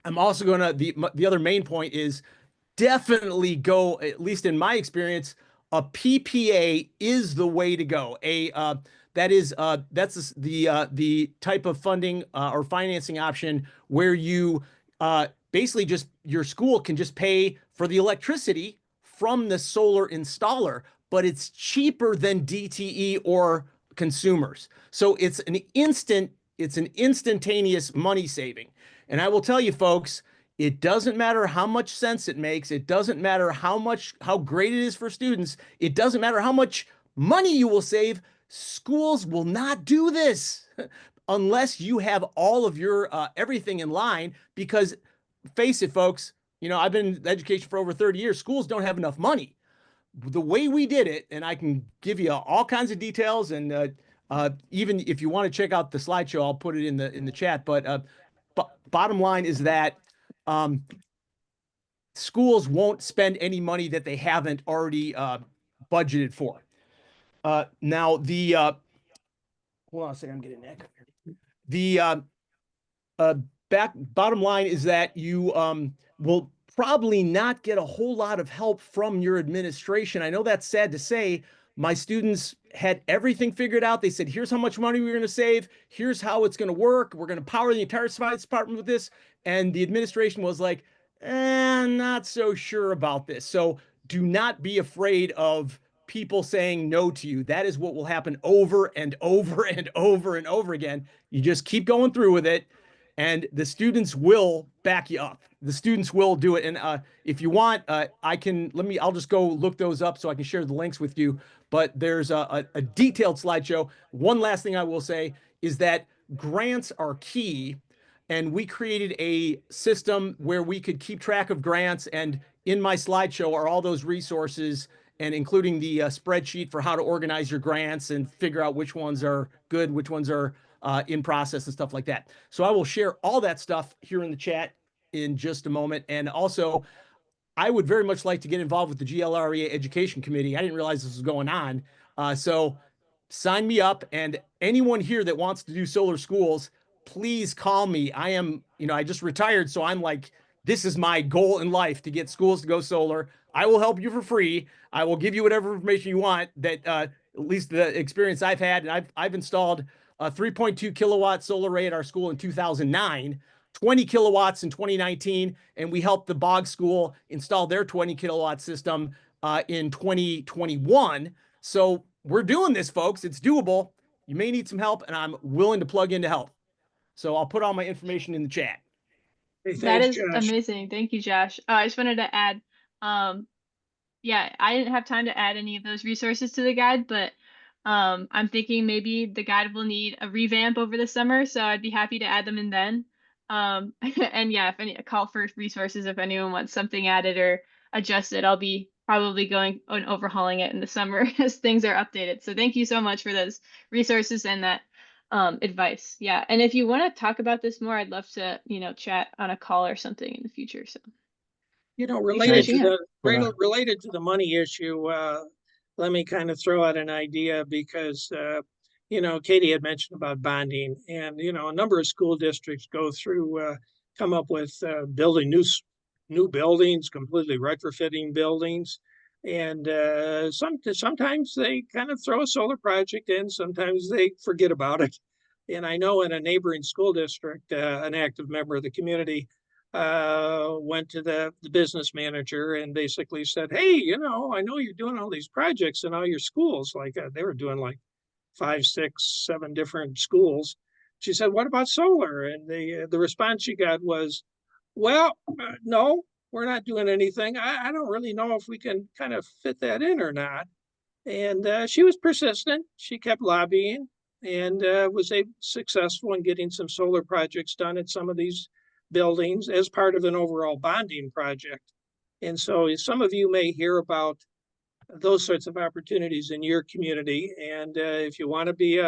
I'm also going to, the other main point is definitely go, at least in my experience, a PPA is the way to go. That's the type of funding or financing option where you basically just, your school can just pay for the electricity from the solar installer, but it's cheaper than DTE or consumers. So it's an instantaneous money saving. And I will tell you folks, it doesn't matter how much sense it makes. It doesn't matter how great it is for students. It doesn't matter how much money you will save. Schools will not do this unless you have all of your everything in line, because face it, folks, I've been in education for over 30 years. Schools don't have enough money. The way we did it, and I can give you all kinds of details, and even if you want to check out the slideshow, I'll put it in the chat. But bottom line is that schools won't spend any money that they haven't already budgeted for. Now hold on a second, I'm getting an echo. The bottom line is that you will probably not get a whole lot of help from your administration. I know that's sad to say. My students had everything figured out. They said, here's how much money we're going to save. Here's how it's going to work. We're going to power the entire science department with this. And the administration was like, not so sure about this. So do not be afraid of people saying no to you. That is what will happen over and over and over and over again. You just keep going through with it, and the students will back you up. The students will do it. And if you want, I'll just go look those up so I can share the links with you. But there's a detailed slideshow. One last thing I will say is that grants are key. And we created a system where we could keep track of grants. And in my slideshow are all those resources, and including the spreadsheet for how to organize your grants and figure out which ones are good, which ones are in process and stuff like that. So I will share all that stuff here in the chat in just a moment. And also, I would very much like to get involved with the GLREA Education Committee. I didn't realize this was going on. So sign me up, and anyone here that wants to do solar schools, please call me. I just retired, so I'm like, this is my goal in life, to get schools to go solar. I will help you for free. I will give you whatever information you want, that at least the experience I've had. And I've installed a 3.2 kilowatt solar array at our school in 2009, 20 kilowatts in 2019, and we helped the Bog School install their 20 kilowatt system in 2021. So we're doing this, folks. It's doable. You may need some help, and I'm willing to plug in to help. So I'll put all my information in the chat. Hey, That thanks, is Josh. amazing. Thank you, Josh. I just wanted to add, yeah, I didn't have time to add any of those resources to the guide, but I'm thinking maybe the guide will need a revamp over the summer, so I'd be happy to add them in then. And yeah, if any, a call for resources, if anyone wants something added or adjusted, I'll be probably going and overhauling it in the summer as things are updated. So thank you so much for those resources and that advice. Yeah. And if you want to talk about this more, I'd love to, chat on a call or something in the future. So Related to reaching out. related to the money issue, let me kind of throw out an idea because, Katie had mentioned about bonding, and, a number of school districts go through, come up with building new buildings, completely retrofitting buildings. And sometimes they kind of throw a solar project in, sometimes they forget about it. And I know in a neighboring school district, an active member of the community went to the business manager and basically said, hey, I know you're doing all these projects in all your schools. Like they were doing like 5, 6, 7 different schools. She said, what about solar? And the response she got was, well, no, we're not doing anything. I don't really know if we can kind of fit that in or not. And she was persistent. She kept lobbying and was successful in getting some solar projects done at some of these buildings as part of an overall bonding project. And so some of you may hear about those sorts of opportunities in your community. And if you want to be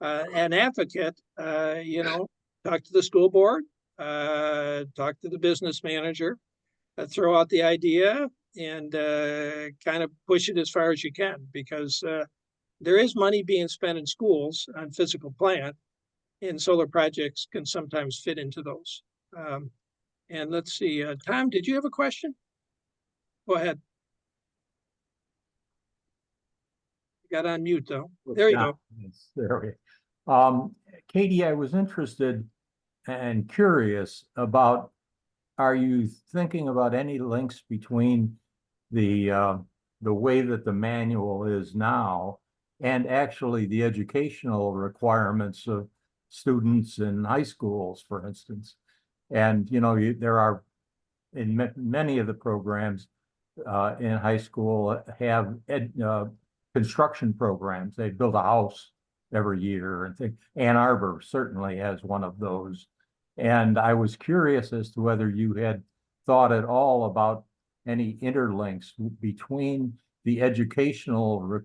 an advocate, talk to the school board, talk to the business manager, throw out the idea and kind of push it as far as you can, because there is money being spent in schools on physical plant, and solar projects can sometimes fit into those. And let's see, Tom, did you have a question? Go ahead. You got on mute though. There you go. Yes, there we go. Katie, I was interested and curious about, are you thinking about any links between the way that the manual is now and actually the educational requirements of students in high schools, for instance? And, there are, in many of the programs in high school have construction programs. They build a house every year and think Ann Arbor certainly has one of those. And I was curious as to whether you had thought at all about any interlinks between the educational,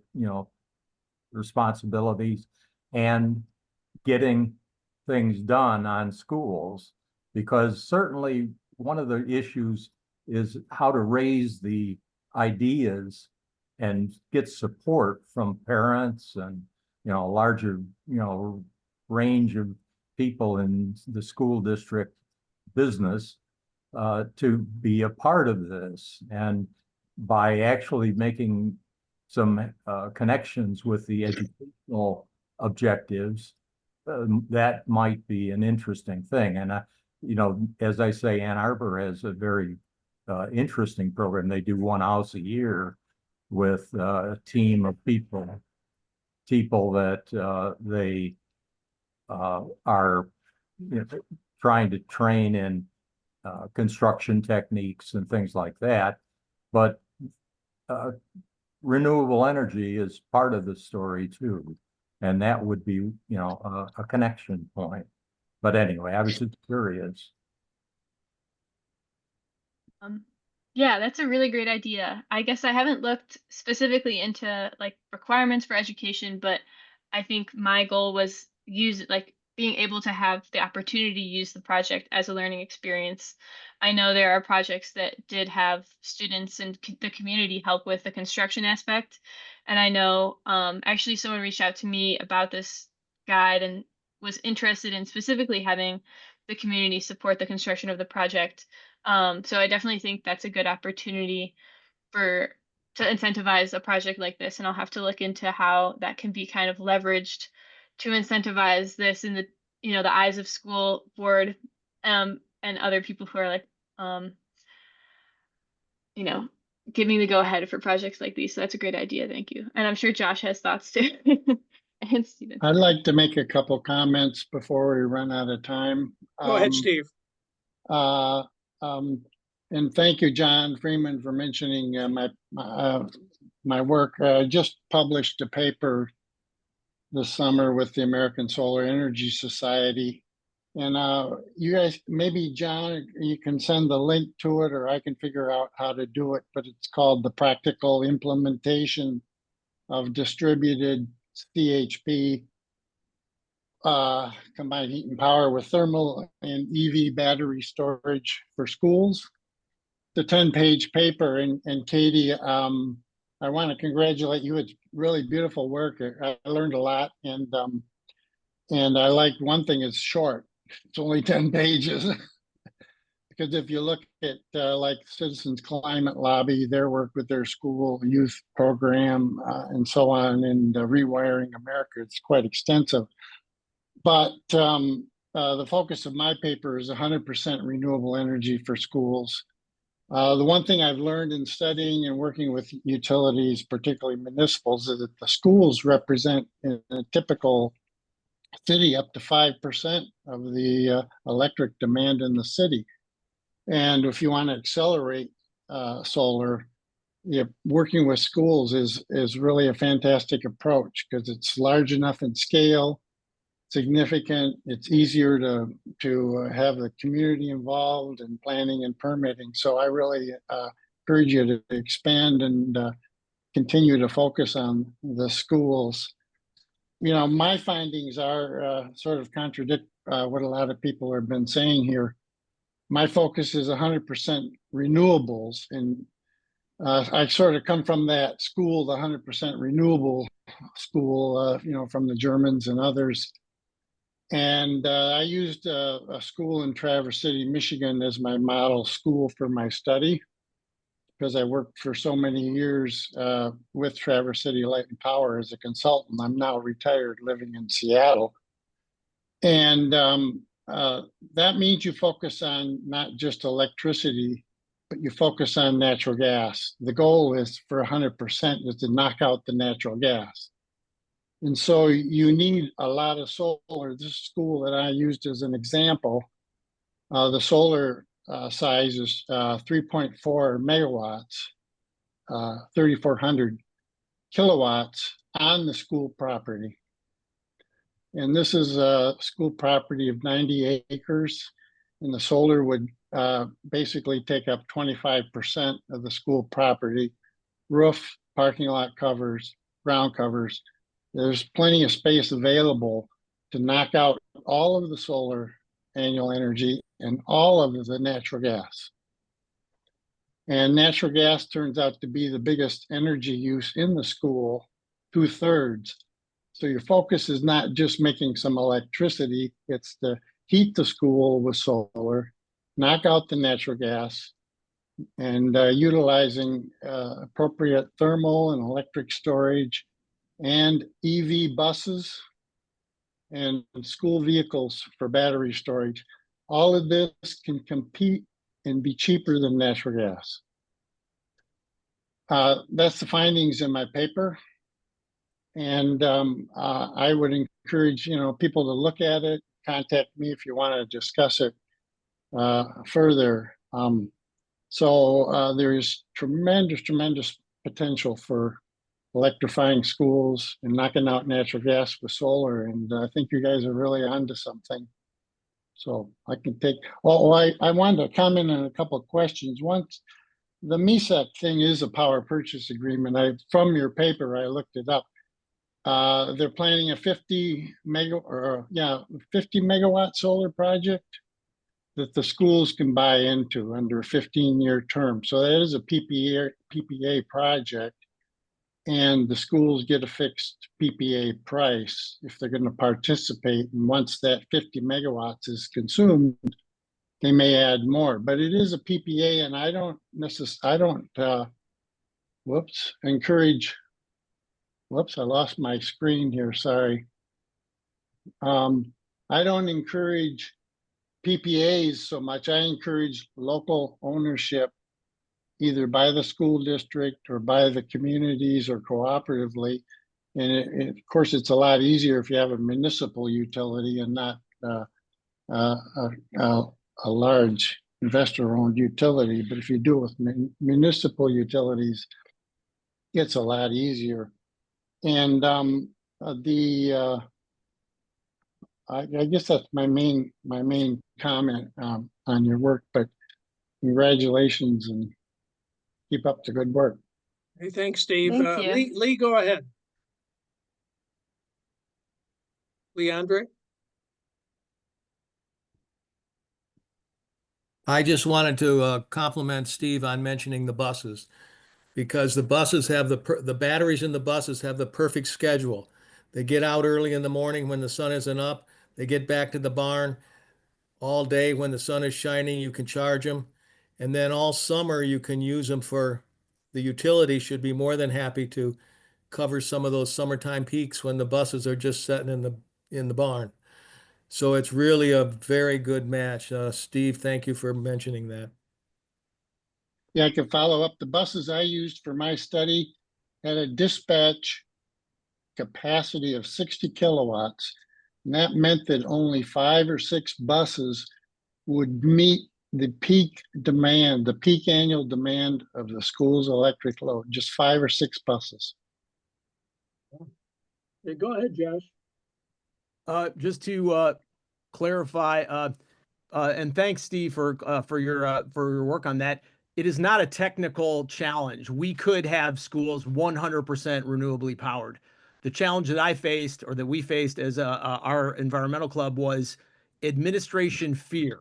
responsibilities and getting things done on schools, because certainly one of the issues is how to raise the ideas and get support from parents and, a larger, range of people in the school district business to be a part of this. And by actually making some connections with the educational objectives, that might be an interesting thing. And, as I say, Ann Arbor has a very interesting program. They do one house a year with a team of people that they are trying to train in construction techniques and things like that. But renewable energy is part of the story too. And that would be, a connection point. But anyway, I was just curious. Yeah, that's a really great idea. I guess I haven't looked specifically into like requirements for education, but I think my goal was being able to have the opportunity to use the project as a learning experience. I know there are projects that did have students and the community help with the construction aspect. And I know actually someone reached out to me about this guide and was interested in specifically having the community support the construction of the project. So I definitely think that's a good opportunity to incentivize a project like this. And I'll have to look into how that can be kind of leveraged to incentivize this in the eyes of school board and other people who are like giving the go ahead for projects like these. So that's a great idea. Thank you. And I'm sure Josh has thoughts too. And Stephen. I'd like to make a couple comments before we run out of time. Go ahead, Steve. And thank you, John Freeman, for mentioning my work. I just published a paper this summer with the American Solar Energy Society And you guys, maybe John, you can send the link to it, or I can figure out how to do it, but it's called the Practical Implementation of Distributed CHP, Combined Heat and Power with Thermal and EV Battery Storage for Schools. The 10-page paper, and Katie, I want to congratulate you. It's really beautiful work. I learned a lot, and I like one thing, it's short. It's only 10 pages. Because if you look at like Citizens Climate Lobby, their work with their school youth program and so on, and Rewiring America, it's quite extensive. But the focus of my paper is 100% renewable energy for schools. The one thing I've learned in studying and working with utilities, particularly municipals, is that the schools represent in a typical city up to 5% of the electric demand in the city. And if you want to accelerate solar, working with schools is really a fantastic approach, because it's large enough in scale, significant. It's easier to have the community involved in planning and permitting. So I really encourage you to expand and continue to focus on the schools. You know, my findings are sort of contradict what a lot of people have been saying here. My focus is 100% renewables, and I sort of come from that school, the 100% renewable school, you know, from the Germans and others. And I used a school in Traverse City, Michigan as my model school for my study, because I worked for so many years with Traverse City Light and Power as a consultant. I'm now retired, living in Seattle. And that means you focus on not just electricity, but you focus on natural gas. The goal is for 100% is to knock out the natural gas. And so you need a lot of solar. This school that I used as an example, the solar size is 3.4 megawatts, 3,400 kilowatts on the school property. And this is a school property of 90 acres, and the solar would basically take up 25% of the school property, roof, parking lot covers, ground covers. There's plenty of space available to knock out all of the solar annual energy and all of the natural gas. And natural gas turns out to be the biggest energy use in the school, 2/3. So your focus is not just making some electricity, it's to heat the school with solar, knock out the natural gas, and utilizing appropriate thermal and electric storage, and EV buses and school vehicles for battery storage. All of this can compete and be cheaper than natural gas. That's the findings in my paper. And I would encourage, you know, people to look at it, contact me if you want to discuss it further. So there's tremendous potential for electrifying schools and knocking out natural gas with solar. And I think you guys are really onto something. So I can take, I wanted to comment on a couple of questions. Once the MESAC thing is a power purchase agreement. From your paper, I looked it up. They're planning a 50 megawatt solar project that the schools can buy into under a 15-year term. So that is a PPA project, and the schools get a fixed PPA price if they're going to participate. And once that 50 megawatts is consumed, they may add more. But it is a PPA, and I don't encourage. Whoops, I lost my screen here, sorry. I don't encourage PPAs so much. I encourage local ownership, either by the school district or by the communities or cooperatively. And of course, it's a lot easier if you have a municipal utility and not a large investor-owned utility. But if you do it with municipal utilities, it's a lot easier. And I guess that's my main comment on your work, but congratulations and keep up the good work. Hey, thanks, Steve. Thank you. Lee, go ahead. Leandre? I just wanted to compliment Steve on mentioning the buses, because the buses have the batteries in the buses have the perfect schedule. They get out early in the morning when the sun isn't up. They get back to the barn all day when the sun is shining. You can charge them, and then all summer you can use them for the utility. Should be more than happy to cover some of those summertime peaks when the buses are just sitting in the barn. So it's really a very good match. Steve, thank you for mentioning that. Yeah, I can follow up. The buses I used for my study had a dispatch capacity of 60 kilowatts. And that meant that only 5 or 6 buses would meet the peak demand, the peak annual demand of the school's electric load, just 5 or 6 buses. Hey, go ahead, Josh. Just to clarify, and thanks, Steve, for your work on that. It is not a technical challenge. We could have schools 100% renewably powered. The challenge that I faced, or that we faced as our environmental club, was administration fear,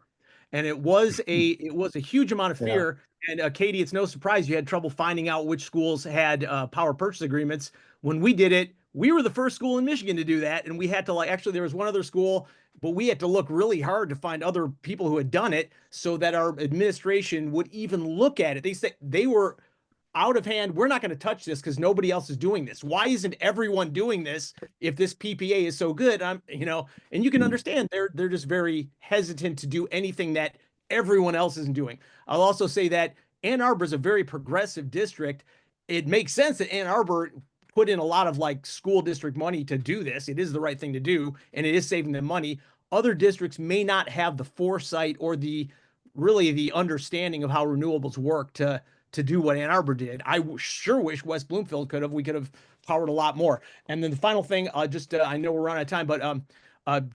and it was a huge amount of fear. And Katie, it's no surprise you had trouble finding out which schools had power purchase agreements. When we did it, we were the first school in Michigan to do that, and we had to actually there was one other school, but we had to look really hard to find other people who had done it so that our administration would even look at it. They said they were out of hand. We're not going to touch this because nobody else is doing this. Why isn't everyone doing this if this PPA is so good? And you can understand they're just very hesitant to do anything that everyone else isn't doing. I'll also say that Ann Arbor is a very progressive district. It makes sense that Ann Arbor put in a lot of school district money to do this. It is the right thing to do, and it is saving them money. Other districts may not have the foresight or the understanding of how renewables work to do what Ann Arbor did. I sure wish West Bloomfield could have. We could have powered a lot more. And then the final thing, I know we're running out of time, but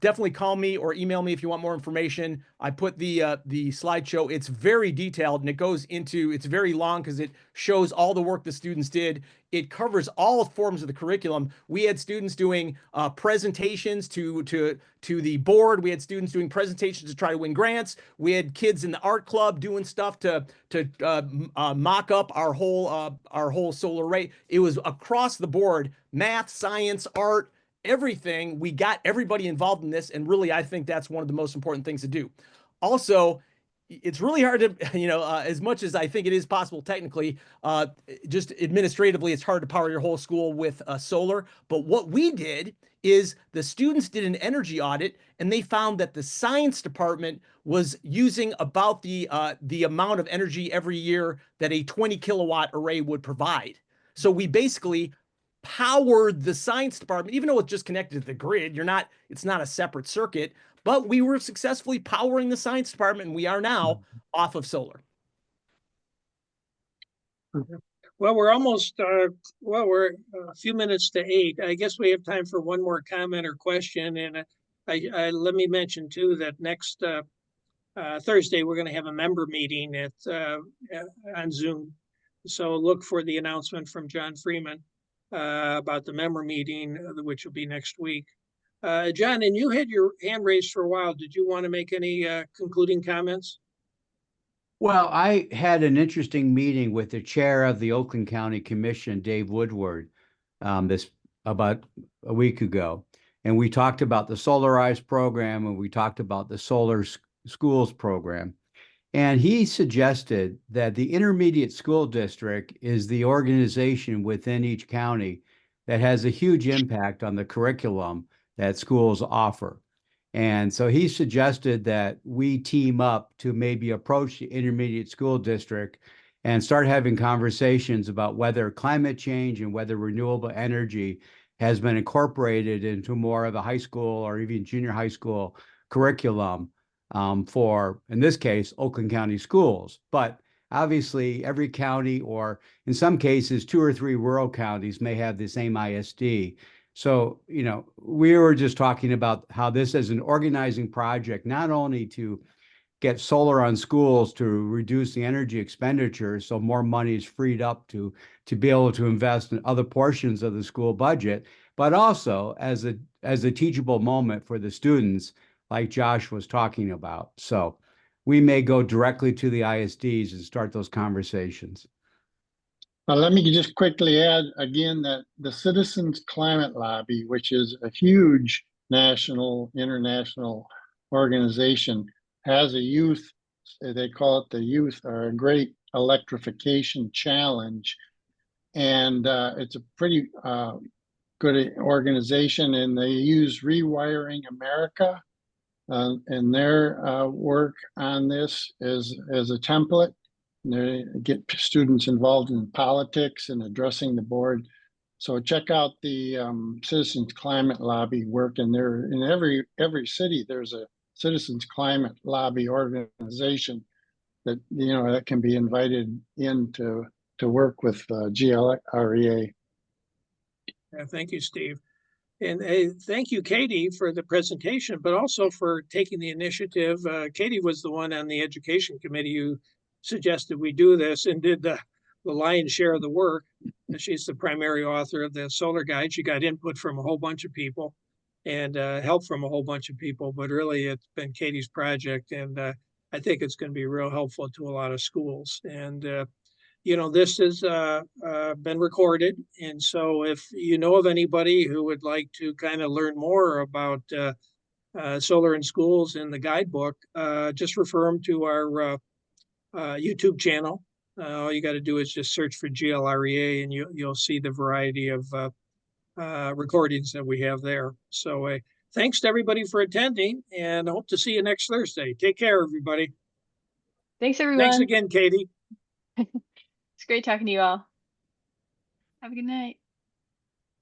definitely call me or email me if you want more information. I put the slideshow. It's very detailed, and it's very long because it shows all the work the students did. It covers all forms of the curriculum. We had students doing presentations to the board. We had students doing presentations to try to win grants. We had kids in the art club doing stuff to mock up our whole solar array. It was across the board: math, science, art, everything. We got everybody involved in this, and really, I think that's one of the most important things to do. Also, it's really hard to, as much as I think it is possible technically, just administratively, it's hard to power your whole school with solar. But what we did is the students did an energy audit, and they found that the science department was using about the amount of energy every year that a 20 kilowatt array would provide. So we basically powered the science department, even though it's just connected to the grid. It's not a separate circuit, but we were successfully powering the science department, and we are now off of solar. Well, we're almost, we're a few minutes to 8. I guess we have time for one more comment or question. And let me mention too that next Thursday, we're going to have a member meeting on Zoom. So look for the announcement from John Freeman about the member meeting, which will be next week. John, and you had your hand raised for a while. Did you want to make any concluding comments? Well, I had an interesting meeting with the chair of the Oakland County Commission, Dave Woodward, this about a week ago. And we talked about the Solarize program, and we talked about the Solar Schools program. And he suggested that the intermediate school district is the organization within each county that has a huge impact on the curriculum that schools offer. And so he suggested that we team up to maybe approach the intermediate school district and start having conversations about whether climate change and whether renewable energy has been incorporated into more of a high school or even junior high school curriculum for, in this case, Oakland County schools. But obviously, every county, or in some cases, 2 or 3 rural counties may have the same ISD. So, you know, we were just talking about how this is an organizing project, not only to get solar on schools to reduce the energy expenditure, so more money is freed up to be able to invest in other portions of the school budget, but also as a teachable moment for the students, like Josh was talking about. So we may go directly to the ISDs and start those conversations. Let me just quickly add again that the Citizens Climate Lobby, which is a huge national, international organization, has a youth, they call it the Youth or a Great Electrification Challenge. And it's a pretty good organization, and they use Rewiring America and their work on this as a template. And they get students involved in politics and addressing the board. So check out the Citizens Climate Lobby work, and there in every city there's a Citizens Climate Lobby organization that that can be invited in to work with GLREA. Thank you, Steve. And thank you, Katie, for the presentation, but also for taking the initiative. Katie was the one on the education committee who suggested we do this and did the lion's share of the work. She's the primary author of the solar guide. She got input from a whole bunch of people and help from a whole bunch of people, but really it's been Katie's project. And I think it's going to be real helpful to a lot of schools. And this has been recorded. And so if you know of anybody who would like to kind of learn more about solar in schools in the guidebook, just refer them to our YouTube channel. All you got to do is just search for GLREA and you'll see the variety of recordings that we have there. So thanks to everybody for attending, and I hope to see you next Thursday. Take care, everybody. Thanks, everyone. Thanks again, Katie. It's great talking to you all. Have a good night.